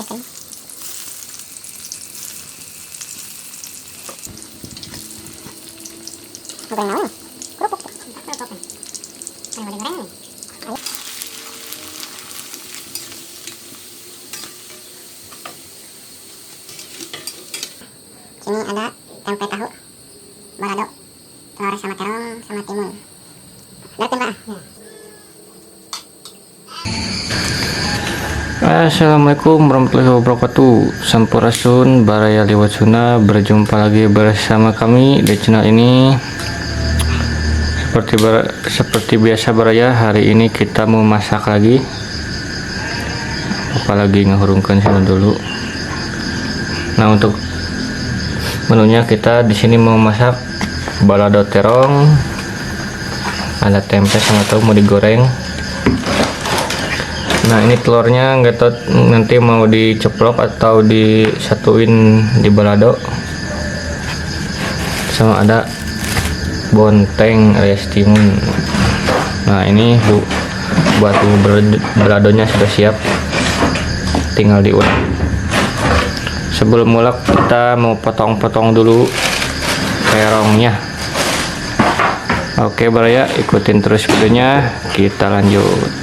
Baskan. Goreng naon? Kerupuk. Kerupuk. Kan mau digoreng nih. Ayo. Sini ada tempe tahu, balado, telur sama terong sama timun. Lihatin Pak. Assalamualaikum warahmatullahi wabarakatuh. Sampurasun Baraya Liwasuna. Berjumpa lagi bersama kami di channel ini. Seperti biasa Baraya, hari ini kita mau masak lagi. Apalagi ngehurungkan sini dulu. Nah, untuk menunya kita di sini mau masak balado terong, ada tempe sama tahu mau digoreng. Nah, ini telurnya nggak tahu nanti mau diceplok atau disatuin di balado, sama ada bonteng alias timun. Nah, ini buat baladonya sudah siap, tinggal diulek. Sebelum mulak kita mau potong-potong dulu terongnya. Oke Baraya, ikutin terus videonya, kita lanjut.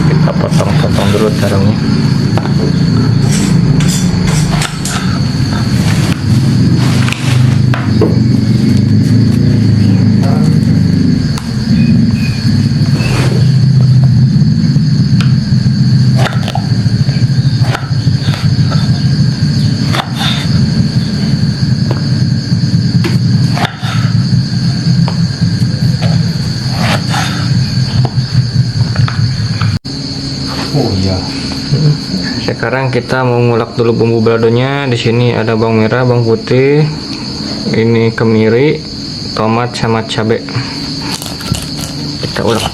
Kita potong-potong dulu terongnya. Oh iya. Sekarang kita mau ngulek dulu bumbu baladonya. Di sini ada bawang merah, bawang putih, ini kemiri, tomat sama cabai. Kita ulek.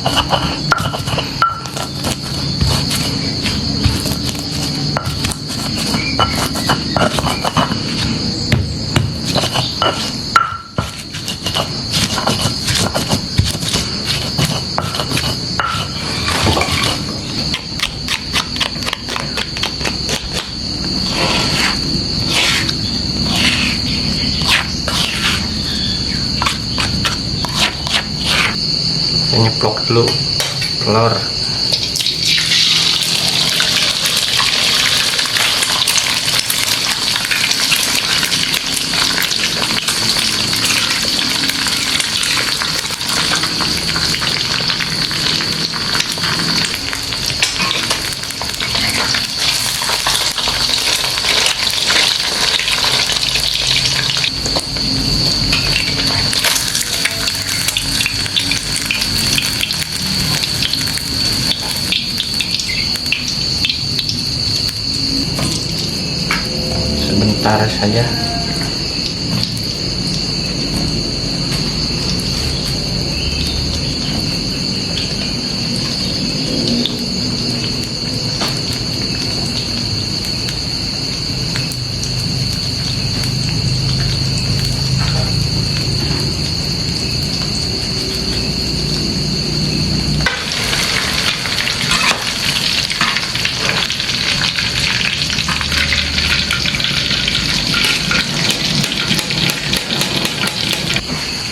Nyeplok dulu telur. Sebentar saja.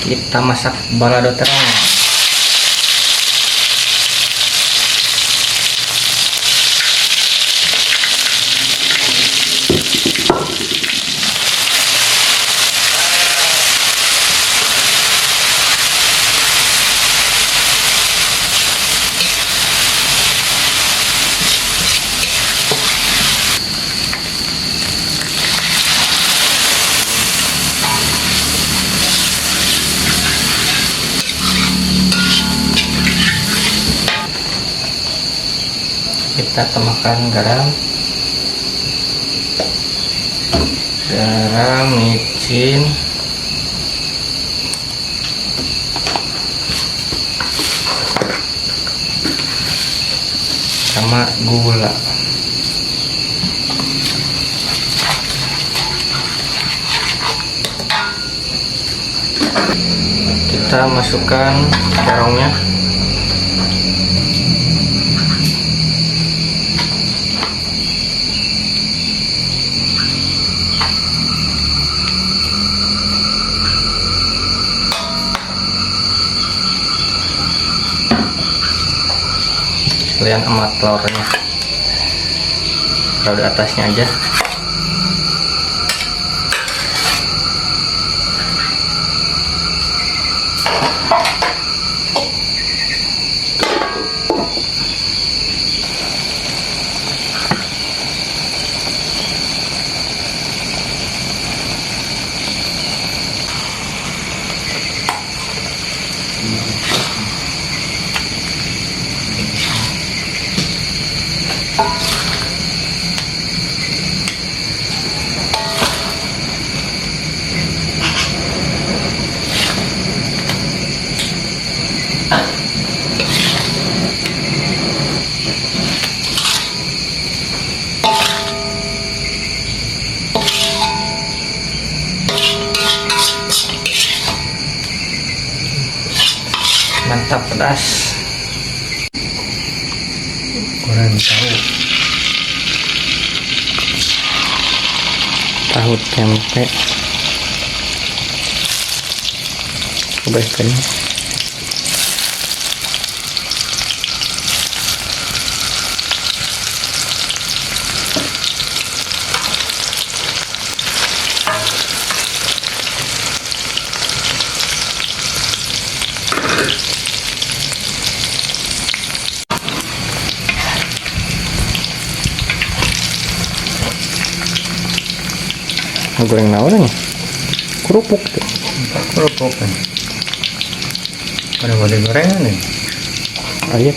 Kita masak balado terong. Kita tambahkan garam, micin, sama gula. kita masukkan terongnya. Sekalian emat telurnya, taruh di atasnya aja. Mantap, pedas. Goreng Tahu tempe. Kebaikan. Goreng naon nih? Kerupuk tuh. kerupuk kan. Ada boleh gorengan nih. Ayo.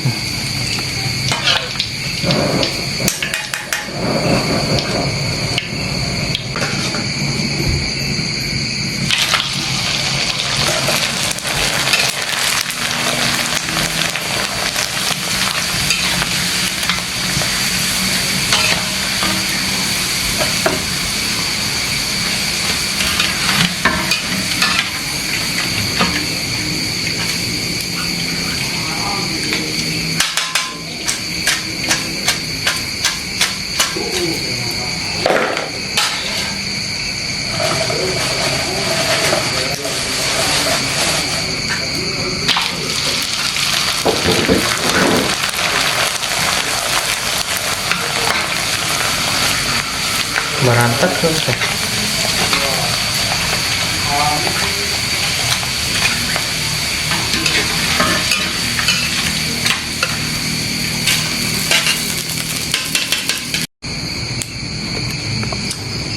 Berantak tuh.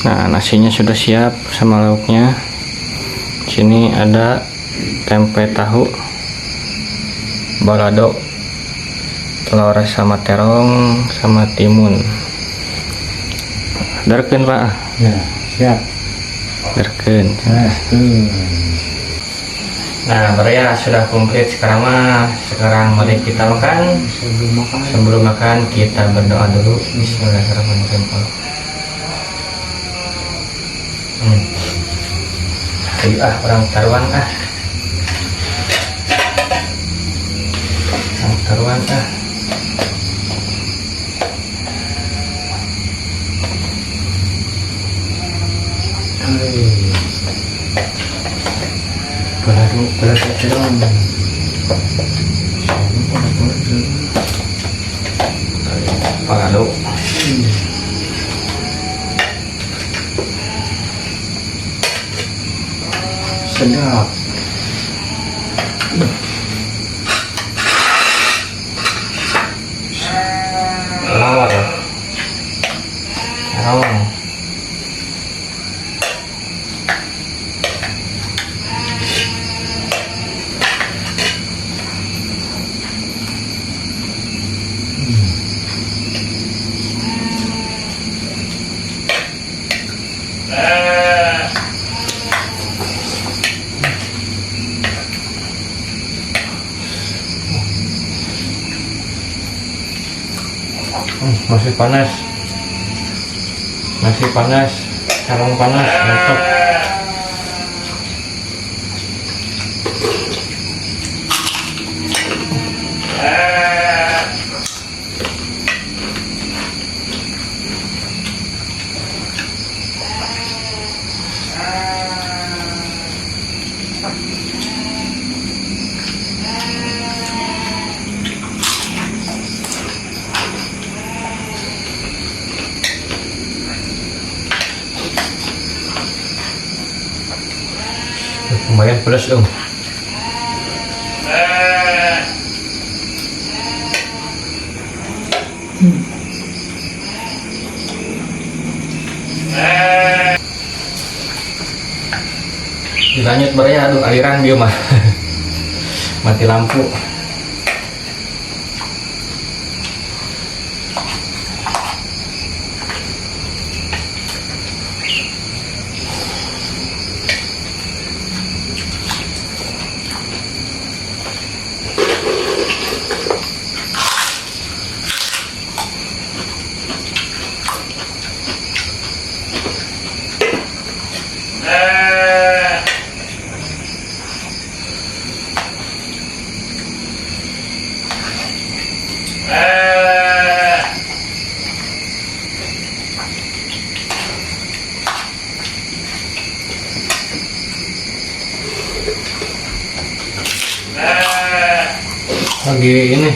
Nah, nasinya sudah siap sama lauknya. Sini ada tempe tahu, balado, telur sama terong sama timun. Darkeun Pak. Ya, siap. Darkeun. Nah, beria sudah komplit sekarang mah. Sekarang mari kita makan. Sebelum makan kita berdoa dulu. Bismillahirrahmanirrahim. Ayo orang taruhan Orang taruhan Balado terong. Balado. Sedap. Lawar. Terong. Masih panas, terong panas, mantap. Lumayan pedas dong. Dilanjut baraya, aduh aliran dia mah. Mati lampu.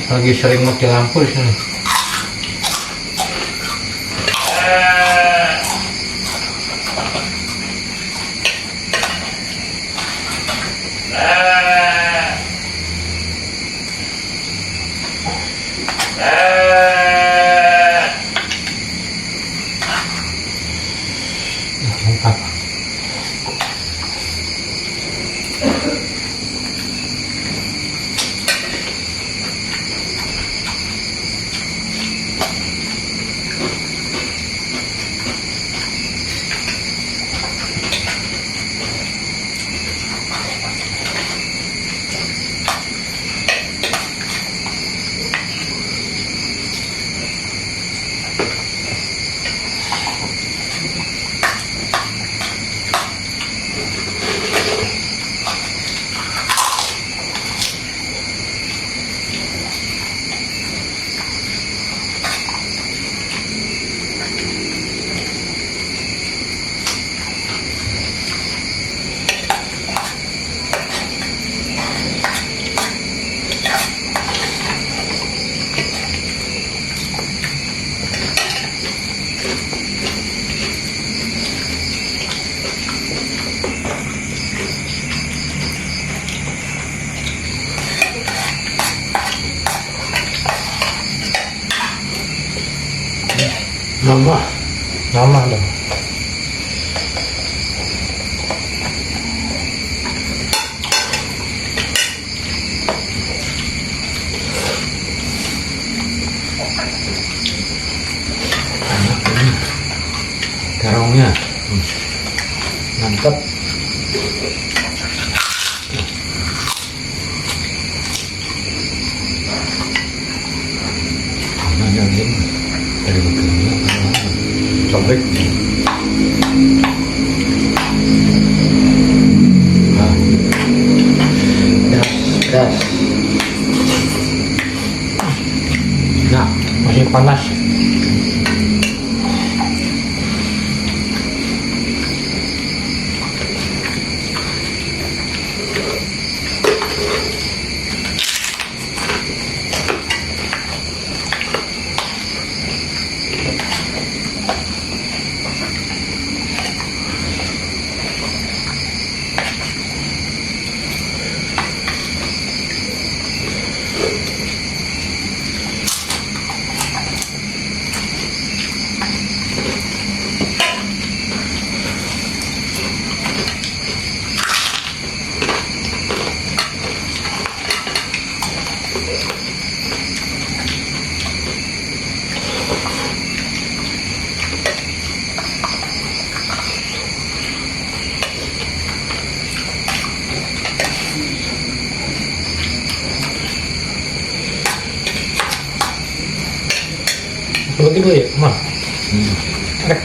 Lagi sering mati lampu di sini. Mantap. Lama dong. Enak ini terongnya, mantap. Mana ini dari bekerja sobek. Das. Nah, masih panas. Lagi dulu ya, mah. Rek.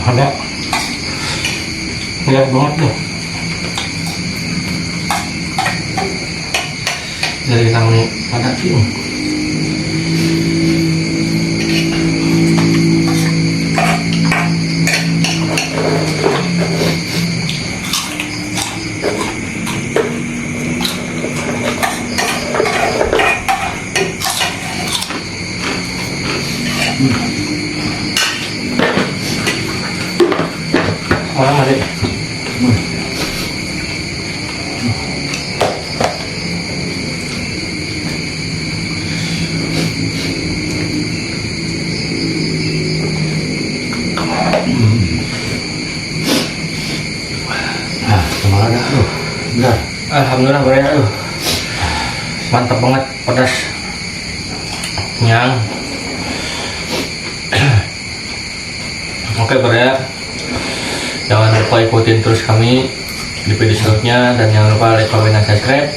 Ada lihat banget tuh dari kami pada tim. Orang adik. Kemana tuh? Benar. Alhamdulillah beres. Mantap banget, pedas. Kenyang. Oke beres. Jangan lupa ikutin terus kami di video selanjutnya dan jangan lupa like, comment, dan subscribe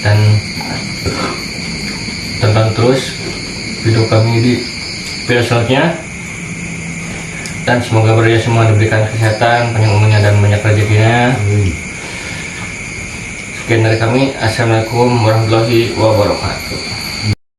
dan tonton terus video kami di video selanjutnya dan semoga berjaya semua diberikan kesehatan, panjang umurnya dan banyak rezekinya. Sekian dari kami. Assalamualaikum warahmatullahi wabarakatuh.